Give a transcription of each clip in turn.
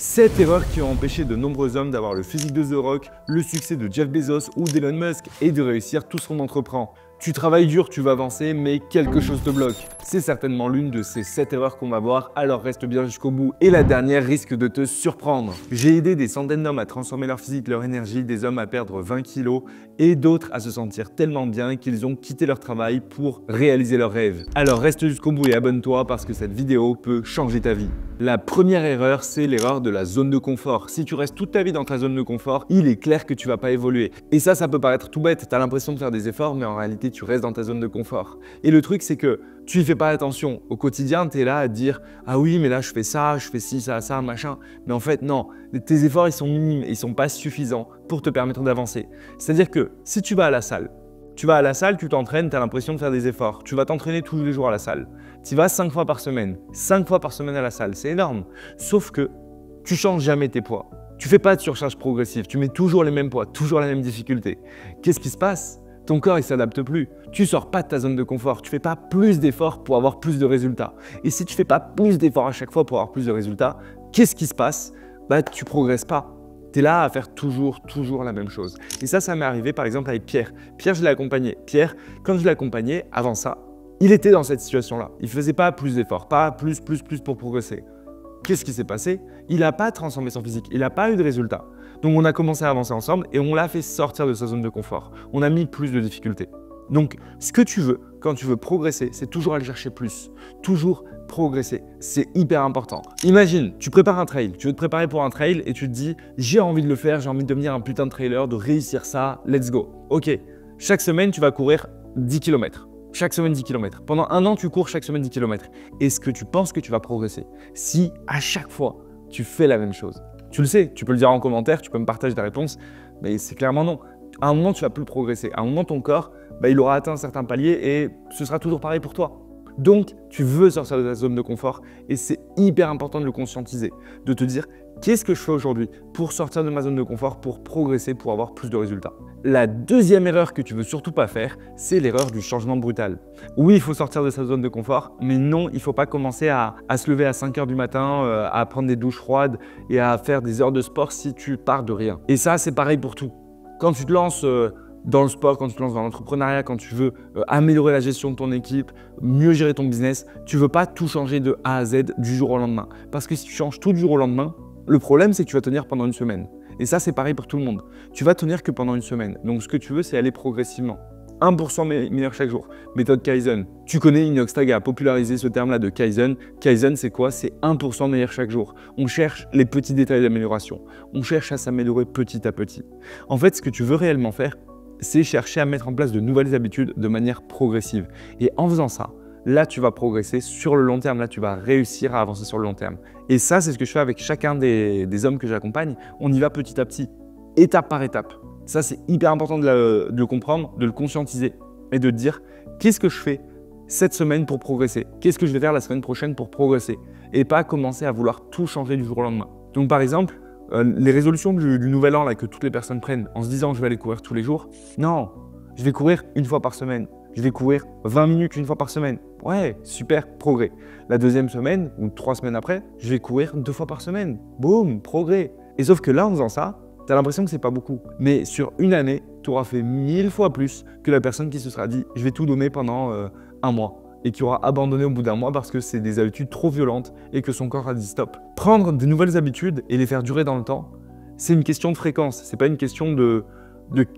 7 erreurs qui ont empêché de nombreux hommes d'avoir le physique de The Rock, le succès de Jeff Bezos ou d'Elon Musk et de réussir tout ce qu'on entreprend. Tu travailles dur, tu vas avancer, mais quelque chose te bloque. C'est certainement l'une de ces 7 erreurs qu'on va voir, alors reste bien jusqu'au bout. Et la dernière risque de te surprendre. J'ai aidé des centaines d'hommes à transformer leur physique, leur énergie, des hommes à perdre 20 kilos et d'autres à se sentir tellement bien qu'ils ont quitté leur travail pour réaliser leurs rêves. Alors reste jusqu'au bout et abonne-toi parce que cette vidéo peut changer ta vie. La première erreur, c'est l'erreur de la zone de confort. Si tu restes toute ta vie dans ta zone de confort, il est clair que tu vas pas évoluer. Et ça peut paraître tout bête, tu as l'impression de faire des efforts, mais en réalité, tu restes dans ta zone de confort. Et le truc, c'est que tu y fais pas attention. Au quotidien, tu es là à te dire « Ah oui, mais là, je fais ça, je fais ci, ça, machin. » Mais en fait, non. Tes efforts, ils sont minimes, ils sont pas suffisants pour te permettre d'avancer. C'est-à-dire que si tu vas à la salle, tu t'entraînes, tu as l'impression de faire des efforts. Tu vas t'entraîner tous les jours à la salle. Tu vas 5 fois par semaine. 5 fois par semaine à la salle, c'est énorme. Sauf que tu changes jamais tes poids. Tu fais pas de surcharge progressive. Tu mets toujours les mêmes poids, toujours la même difficulté. Qu'est-ce qui se passe? Ton corps, il s'adapte plus. Tu sors pas de ta zone de confort. Tu fais pas plus d'efforts pour avoir plus de résultats. Et si tu fais pas plus d'efforts à chaque fois pour avoir plus de résultats, qu'est-ce qui se passe? Tu progresses pas. Tu es là à faire toujours la même chose. Et ça m'est arrivé par exemple avec Pierre. Pierre, je l'ai accompagné. Pierre, quand je l'ai accompagné, avant ça, il était dans cette situation-là. Il ne faisait pas plus d'efforts, pas plus pour progresser. Qu'est-ce qui s'est passé? Il n'a pas transformé son physique, il n'a pas eu de résultats. Donc on a commencé à avancer ensemble et on l'a fait sortir de sa zone de confort. On a mis plus de difficultés. Donc ce que tu veux, quand tu veux progresser, c'est toujours aller chercher plus. Toujours progresser. C'est hyper important. Imagine, tu prépares un trail, tu veux te préparer pour un trail et tu te dis « j'ai envie de le faire, j'ai envie de devenir un putain de trailer, de réussir ça, let's go ». Ok, chaque semaine, tu vas courir 10 km. Chaque semaine 10 km. Pendant un an, tu cours chaque semaine 10 km. Est-ce que tu penses que tu vas progresser si à chaque fois, tu fais la même chose? Tu le sais, tu peux le dire en commentaire, tu peux me partager ta réponse, mais c'est clairement non. À un moment, tu vas plus progresser. À un moment, ton corps, il aura atteint un certain palier et ce sera toujours pareil pour toi. Donc, tu veux sortir de ta zone de confort et c'est hyper important de le conscientiser, de te dire qu'est-ce que je fais aujourd'hui pour sortir de ma zone de confort, pour progresser, pour avoir plus de résultats. La deuxième erreur que tu veux surtout pas faire, c'est l'erreur du changement brutal. Oui, il faut sortir de sa zone de confort, mais non, il ne faut pas commencer à se lever à 5 h du matin, à prendre des douches froides et à faire des heures de sport si tu pars de rien. Et ça, c'est pareil pour tout. Quand tu te lances dans le sport, quand tu te lances dans l'entrepreneuriat, quand tu veux améliorer la gestion de ton équipe, mieux gérer ton business, tu ne veux pas tout changer de A à Z du jour au lendemain. Parce que si tu changes tout du jour au lendemain, le problème, c'est que tu vas tenir pendant une semaine. Et ça, c'est pareil pour tout le monde. Tu vas tenir que pendant une semaine. Donc, ce que tu veux, c'est aller progressivement. 1% meilleur chaque jour. Méthode Kaizen. Tu connais, Inoxtag a popularisé ce terme-là de Kaizen. Kaizen, c'est quoi? C'est 1% meilleur chaque jour. On cherche les petits détails d'amélioration. On cherche à s'améliorer petit à petit. En fait, ce que tu veux réellement faire, c'est chercher à mettre en place de nouvelles habitudes de manière progressive. Et en faisant ça, là, tu vas progresser sur le long terme. Là, tu vas réussir à avancer sur le long terme. Et ça, c'est ce que je fais avec chacun des hommes que j'accompagne. On y va petit à petit, étape par étape. Ça, c'est hyper important de le comprendre, de le conscientiser et de te dire qu'est-ce que je fais cette semaine pour progresser? Qu'est-ce que je vais faire la semaine prochaine pour progresser? Et pas commencer à vouloir tout changer du jour au lendemain. Donc, par exemple, les résolutions du nouvel an là, que toutes les personnes prennent en se disant je vais aller courir tous les jours. Non, je vais courir une fois par semaine. Je vais courir 20 minutes une fois par semaine. Ouais, super, progrès. La deuxième semaine ou 3 semaines après, je vais courir 2 fois par semaine. Boum, progrès. Et sauf que là, en faisant ça, tu as l'impression que c'est pas beaucoup. Mais sur une année, tu auras fait 1000 fois plus que la personne qui se sera dit je vais tout donner pendant un mois et qui aura abandonné au bout d'un mois parce que c'est des habitudes trop violentes et que son corps a dit stop. Prendre de nouvelles habitudes et les faire durer dans le temps, c'est une question de fréquence. C'est pas une question de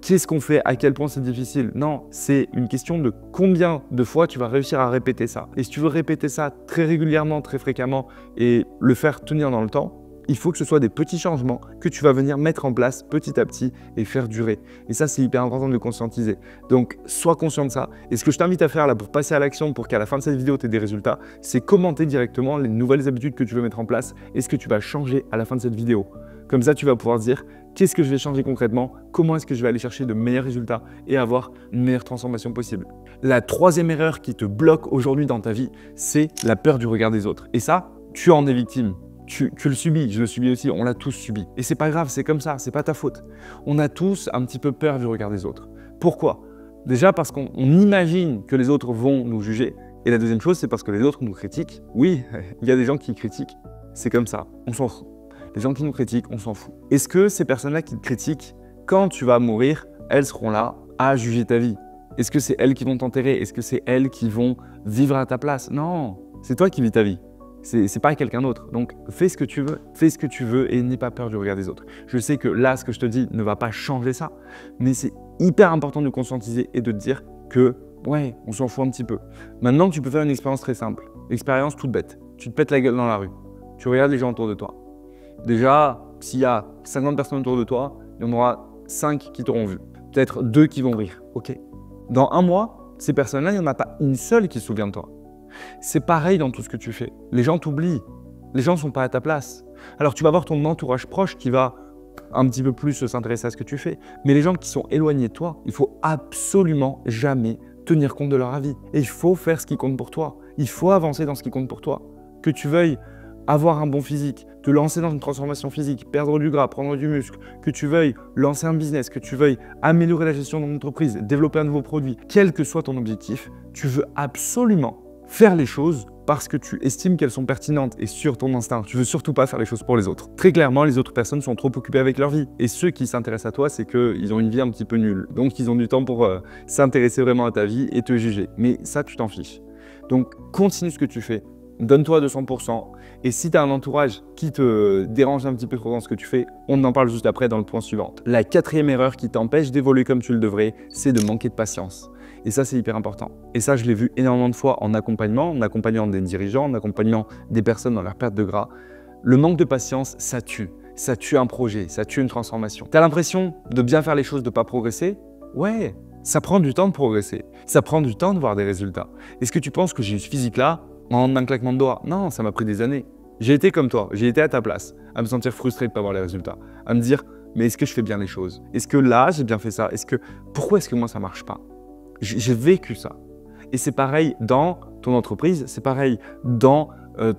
qu'est-ce qu'on fait, à quel point c'est difficile. Non, c'est une question de combien de fois tu vas réussir à répéter ça. Et si tu veux répéter ça très régulièrement, très fréquemment et le faire tenir dans le temps, il faut que ce soit des petits changements que tu vas venir mettre en place petit à petit et faire durer. Et ça, c'est hyper important de le conscientiser. Donc, sois conscient de ça. Et ce que je t'invite à faire là pour passer à l'action, pour qu'à la fin de cette vidéo, tu aies des résultats, c'est commenter directement les nouvelles habitudes que tu veux mettre en place et ce que tu vas changer à la fin de cette vidéo. Comme ça, tu vas pouvoir dire qu'est-ce que je vais changer concrètement, comment est-ce que je vais aller chercher de meilleurs résultats et avoir une meilleure transformation possible. La troisième erreur qui te bloque aujourd'hui dans ta vie, c'est la peur du regard des autres. Et ça, tu en es victime. Tu le subis, je le subis aussi, on l'a tous subi. Et c'est pas grave, c'est comme ça, c'est pas ta faute. On a tous un petit peu peur du regard des autres. Pourquoi? Déjà parce qu'on imagine que les autres vont nous juger. Et la deuxième chose, c'est parce que les autres nous critiquent. Oui, il y a des gens qui critiquent, c'est comme ça, on s'en fout. Les gens qui nous critiquent, on s'en fout. Est-ce que ces personnes-là qui te critiquent, quand tu vas mourir, elles seront là à juger ta vie? Est-ce que c'est elles qui vont t'enterrer? Est-ce que c'est elles qui vont vivre à ta place? Non, c'est toi qui vis ta vie. C'est pas quelqu'un d'autre. Donc, fais ce que tu veux et n'aie pas peur du regard des autres. Je sais que là, ce que je te dis ne va pas changer ça, mais c'est hyper important de conscientiser et de te dire que, ouais, on s'en fout un petit peu. Maintenant, tu peux faire une expérience très simple. Expérience toute bête. Tu te pètes la gueule dans la rue. Tu regardes les gens autour de toi. Déjà, s'il y a 50 personnes autour de toi, il y en aura 5 qui t'auront vu. Peut-être 2 qui vont rire. Ok. Dans un mois, ces personnes-là, il n'y en a pas une seule qui se souvient de toi. C'est pareil dans tout ce que tu fais. Les gens t'oublient. Les gens ne sont pas à ta place. Alors tu vas voir ton entourage proche qui va un petit peu plus s'intéresser à ce que tu fais. Mais les gens qui sont éloignés de toi, il faut absolument jamais tenir compte de leur avis. Et il faut faire ce qui compte pour toi. Il faut avancer dans ce qui compte pour toi. Que tu veuilles avoir un bon physique, te lancer dans une transformation physique, perdre du gras, prendre du muscle, que tu veuilles lancer un business, que tu veuilles améliorer la gestion de ton entreprise, développer un nouveau produit, quel que soit ton objectif, tu veux absolument faire les choses parce que tu estimes qu'elles sont pertinentes et sur ton instinct. Tu veux surtout pas faire les choses pour les autres. Très clairement, les autres personnes sont trop occupées avec leur vie. Et ceux qui s'intéressent à toi, c'est qu'ils ont une vie un petit peu nulle. Donc, ils ont du temps pour s'intéresser vraiment à ta vie et te juger. Mais ça, tu t'en fiches. Donc, continue ce que tu fais. Donne-toi à 200%. Et si tu as un entourage qui te dérange un petit peu trop dans ce que tu fais, on en parle juste après dans le point suivant. La 4e erreur qui t'empêche d'évoluer comme tu le devrais, c'est de manquer de patience. Et ça, c'est hyper important. Et ça, je l'ai vu énormément de fois en accompagnement des dirigeants, en accompagnant des personnes dans leur perte de gras. Le manque de patience, ça tue. Ça tue un projet, ça tue une transformation. Tu as l'impression de bien faire les choses, de ne pas progresser? Ouais, ça prend du temps de progresser. Ça prend du temps de voir des résultats. Est-ce que tu penses que j'ai eu ce physique-là en un claquement de doigts? Non, ça m'a pris des années. J'ai été comme toi, j'ai été à ta place, à me sentir frustré de ne pas voir les résultats, à me dire, mais est-ce que je fais bien les choses? Est-ce que là, j'ai bien fait ça? Pourquoi est-ce que moi, ça ne marche pas? J'ai vécu ça. Et c'est pareil dans ton entreprise, c'est pareil dans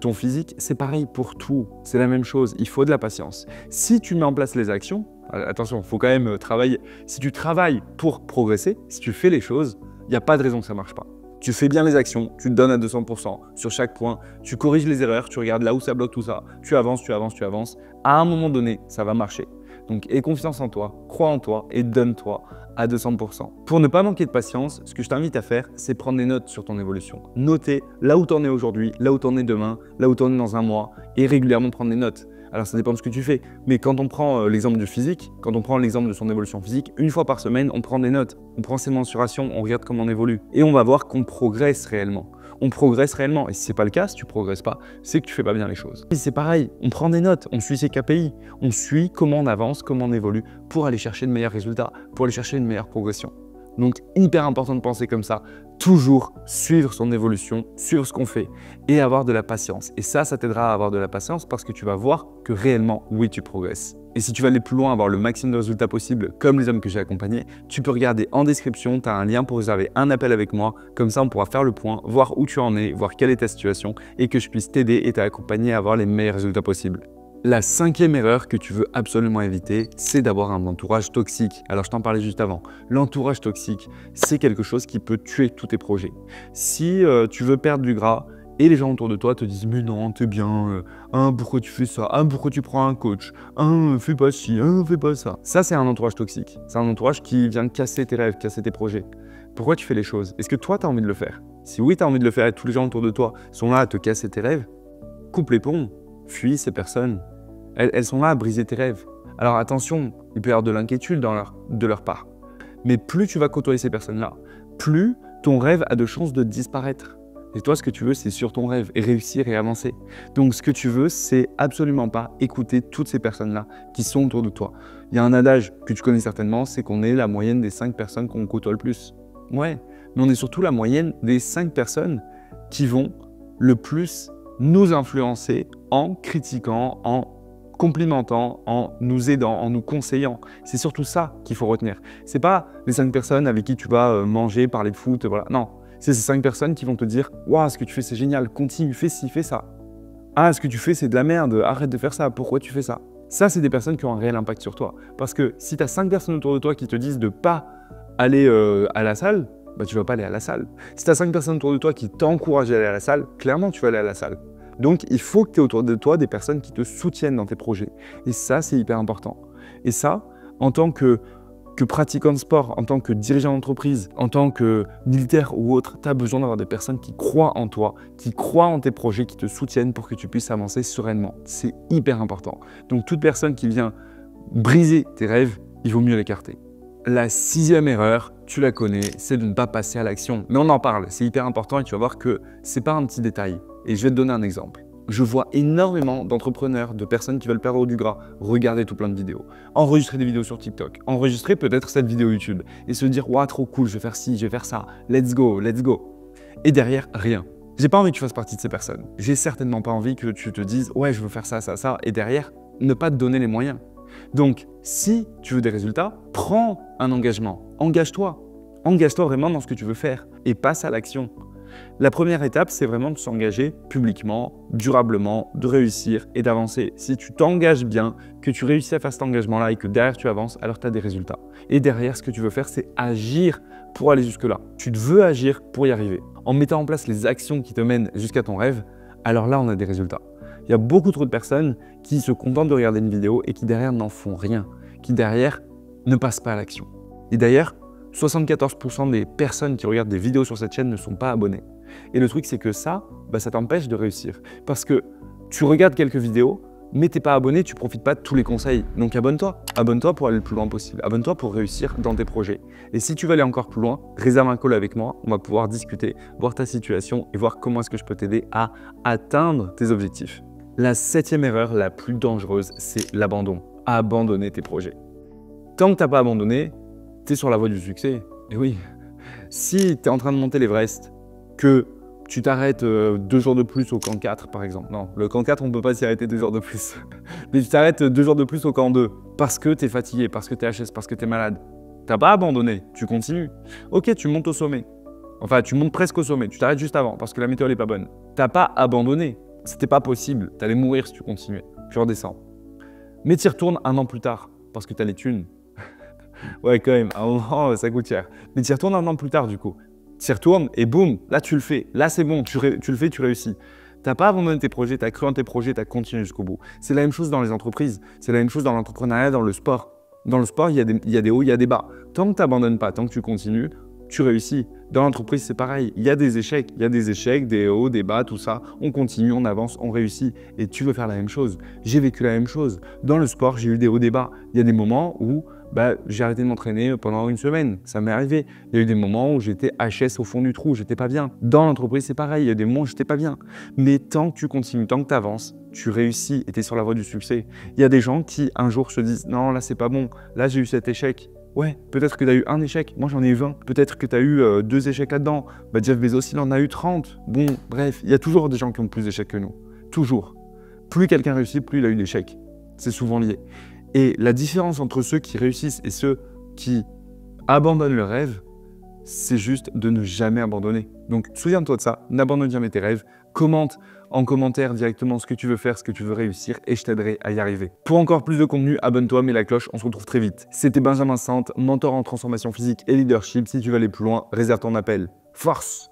ton physique, c'est pareil pour tout. C'est la même chose, il faut de la patience. Si tu mets en place les actions, attention, il faut quand même travailler. Si tu travailles pour progresser, si tu fais les choses, il n'y a pas de raison que ça ne marche pas. Tu fais bien les actions, tu te donnes à 200% sur chaque point, tu corriges les erreurs, tu regardes là où ça bloque tout ça, tu avances, tu avances, tu avances. À un moment donné, ça va marcher. Donc, aie confiance en toi, crois en toi et donne-toi à 200%. Pour ne pas manquer de patience, ce que je t'invite à faire, c'est prendre des notes sur ton évolution. Noter là où tu en es aujourd'hui, là où tu en es demain, là où tu en es dans un mois et régulièrement prendre des notes. Alors ça dépend de ce que tu fais, mais quand on prend l'exemple du physique, quand on prend l'exemple de son évolution physique, une fois par semaine, on prend des notes, on prend ses mensurations, on regarde comment on évolue et on va voir qu'on progresse réellement. On progresse réellement. Et si ce n'est pas le cas, si tu ne progresses pas, c'est que tu ne fais pas bien les choses. C'est pareil, on prend des notes, on suit ses KPI, on suit comment on avance, comment on évolue pour aller chercher de meilleurs résultats, pour aller chercher une meilleure progression. Donc, hyper important de penser comme ça, toujours suivre son évolution, suivre ce qu'on fait et avoir de la patience. Et ça t'aidera à avoir de la patience parce que tu vas voir que réellement, oui, tu progresses. Et si tu veux aller plus loin, avoir le maximum de résultats possible, comme les hommes que j'ai accompagnés, tu peux regarder en description, tu as un lien pour réserver un appel avec moi. Comme ça, on pourra faire le point, voir où tu en es, voir quelle est ta situation et que je puisse t'aider et t'accompagner à avoir les meilleurs résultats possibles. La 5e erreur que tu veux absolument éviter, c'est d'avoir un entourage toxique. Alors, je t'en parlais juste avant. L'entourage toxique, c'est quelque chose qui peut tuer tous tes projets. Si tu veux perdre du gras, et les gens autour de toi te disent « mais non, t'es bien, pourquoi tu fais ça, pourquoi tu prends un coach, fais pas ci, fais pas ça ». Ça, c'est un entourage toxique. C'est un entourage qui vient casser tes rêves, casser tes projets. Pourquoi tu fais les choses? Est-ce que toi, tu as envie de le faire? Si oui, tu as envie de le faire et tous les gens autour de toi sont là à te casser tes rêves, coupe les ponts, fuis ces personnes. Elles sont là à briser tes rêves. Alors attention, il peut y avoir de l'inquiétude de leur part. Mais plus tu vas côtoyer ces personnes-là, plus ton rêve a de chances de disparaître. Et toi, ce que tu veux, c'est sur ton rêve et réussir et avancer. Donc, ce que tu veux, c'est absolument pas écouter toutes ces personnes-là qui sont autour de toi. Il y a un adage que tu connais certainement, c'est qu'on est la moyenne des 5 personnes qu'on côtoie le plus. Ouais, mais on est surtout la moyenne des 5 personnes qui vont le plus nous influencer en critiquant, en complimentant, en nous aidant, en nous conseillant. C'est surtout ça qu'il faut retenir. C'est pas les 5 personnes avec qui tu vas manger, parler de foot, voilà. Non. C'est ces 5 personnes qui vont te dire « Waouh, ce que tu fais, c'est génial, continue, fais ci, fais ça. Ah, ce que tu fais, c'est de la merde, arrête de faire ça, pourquoi tu fais ça ?» Ça, c'est des personnes qui ont un réel impact sur toi. Parce que si tu as 5 personnes autour de toi qui te disent de ne pas aller à la salle, bah, tu ne vas pas aller à la salle. Si tu as 5 personnes autour de toi qui t'encouragent à aller à la salle, clairement, tu vas aller à la salle. Donc, il faut que tu aies autour de toi des personnes qui te soutiennent dans tes projets. Et ça, c'est hyper important. Et ça, en tant que pratiquant de sport, en tant que dirigeant d'entreprise, en tant que militaire ou autre, tu as besoin d'avoir des personnes qui croient en toi, qui croient en tes projets, qui te soutiennent pour que tu puisses avancer sereinement. C'est hyper important. Donc, toute personne qui vient briser tes rêves, il vaut mieux l'écarter. La 6e erreur, tu la connais, c'est de ne pas passer à l'action. Mais on en parle, c'est hyper important et tu vas voir que c'est pas un petit détail. Et je vais te donner un exemple. Je vois énormément d'entrepreneurs, de personnes qui veulent perdre du gras, regarder tout plein de vidéos, enregistrer des vidéos sur TikTok, enregistrer peut-être cette vidéo YouTube et se dire « Waouh, trop cool, je vais faire ci, je vais faire ça, let's go, let's go ». Et derrière, rien. J'ai pas envie que tu fasses partie de ces personnes. J'ai certainement pas envie que tu te dises « Ouais, je veux faire ça, ça, ça » et derrière, ne pas te donner les moyens. Donc, si tu veux des résultats, prends un engagement, engage-toi. Engage-toi vraiment dans ce que tu veux faire et passe à l'action. La première étape, c'est vraiment de s'engager publiquement, durablement, de réussir et d'avancer. Si tu t'engages bien, que tu réussis à faire cet engagement-là et que derrière tu avances, alors tu as des résultats. Et derrière, ce que tu veux faire, c'est agir pour aller jusque-là. Tu veux agir pour y arriver. En mettant en place les actions qui te mènent jusqu'à ton rêve, alors là, on a des résultats. Il y a beaucoup trop de personnes qui se contentent de regarder une vidéo et qui derrière n'en font rien, qui derrière ne passent pas à l'action. Et d'ailleurs, 74% des personnes qui regardent des vidéos sur cette chaîne ne sont pas abonnées. Et le truc, c'est que ça t'empêche de réussir. Parce que tu regardes quelques vidéos, mais tu n'es pas abonné, tu ne profites pas de tous les conseils. Donc abonne-toi. Abonne-toi pour aller le plus loin possible. Abonne-toi pour réussir dans tes projets. Et si tu veux aller encore plus loin, réserve un call avec moi. On va pouvoir discuter, voir ta situation et voir comment est-ce que je peux t'aider à atteindre tes objectifs. La 7e erreur la plus dangereuse, c'est l'abandon. Abandonner tes projets. Tant que tu n'as pas abandonné, tu es sur la voie du succès. Et oui, si tu es en train de monter l'Everest, que tu t'arrêtes 2 jours de plus au camp 4 par exemple. Non, le camp 4, on ne peut pas s'y arrêter 2 jours de plus. Mais tu t'arrêtes 2 jours de plus au camp 2 parce que tu es fatigué, parce que tu es HS, parce que tu es malade. Tu n'as pas abandonné, tu continues. Ok, tu montes au sommet. Enfin, tu montes presque au sommet, tu t'arrêtes juste avant parce que la météo n'est pas bonne. Tu n'as pas abandonné. C'était pas possible, tu allais mourir si tu continuais. Tu redescends. Mais tu y retournes 1 an plus tard parce que tu as les thunes. Ouais, quand même, à un moment, ça coûte cher. Mais tu y retournes 1 an plus tard, du coup. Tu y retournes et boum, là, tu le fais. Là, c'est bon, tu le fais, tu réussis. Tu n'as pas abandonné tes projets, tu as cru en tes projets, tu as continué jusqu'au bout. C'est la même chose dans les entreprises, c'est la même chose dans l'entrepreneuriat, dans le sport. Dans le sport, il y a des hauts, il y a des bas. Tant que tu n'abandonnes pas, tant que tu continues, tu réussis. Dans l'entreprise, c'est pareil. Il y a des échecs, des hauts, des bas, tout ça. On continue, on avance, on réussit. Et tu veux faire la même chose. J'ai vécu la même chose. Dans le sport, j'ai eu des hauts, des bas. Il y a des moments où j'ai arrêté de m'entraîner pendant 1 semaine. Ça m'est arrivé. Il y a eu des moments où j'étais HS au fond du trou, j'étais pas bien. Dans l'entreprise, c'est pareil. Il y a des moments où j'étais pas bien. Mais tant que tu continues, tant que tu avances, tu réussis et tu es sur la voie du succès. Il y a des gens qui, un jour, se disent « Non, là, c'est pas bon. Là, j'ai eu cet échec. » Ouais, peut-être que tu as eu un échec, moi j'en ai eu 20. Peut-être que tu as eu 2 échecs là-dedans. Jeff Bezos, il en a eu 30. Bon, bref, il y a toujours des gens qui ont plus d'échecs que nous. Toujours. Plus quelqu'un réussit, plus il a eu d'échecs. C'est souvent lié. Et la différence entre ceux qui réussissent et ceux qui abandonnent le rêve, c'est juste de ne jamais abandonner. Donc, souviens-toi de ça, n'abandonne jamais tes rêves, commente en commentaire directement ce que tu veux faire, ce que tu veux réussir et je t'aiderai à y arriver. Pour encore plus de contenu, abonne-toi, mets la cloche, on se retrouve très vite. C'était Benjamin Sainte, mentor en transformation physique et leadership. Si tu veux aller plus loin, réserve ton appel. Force!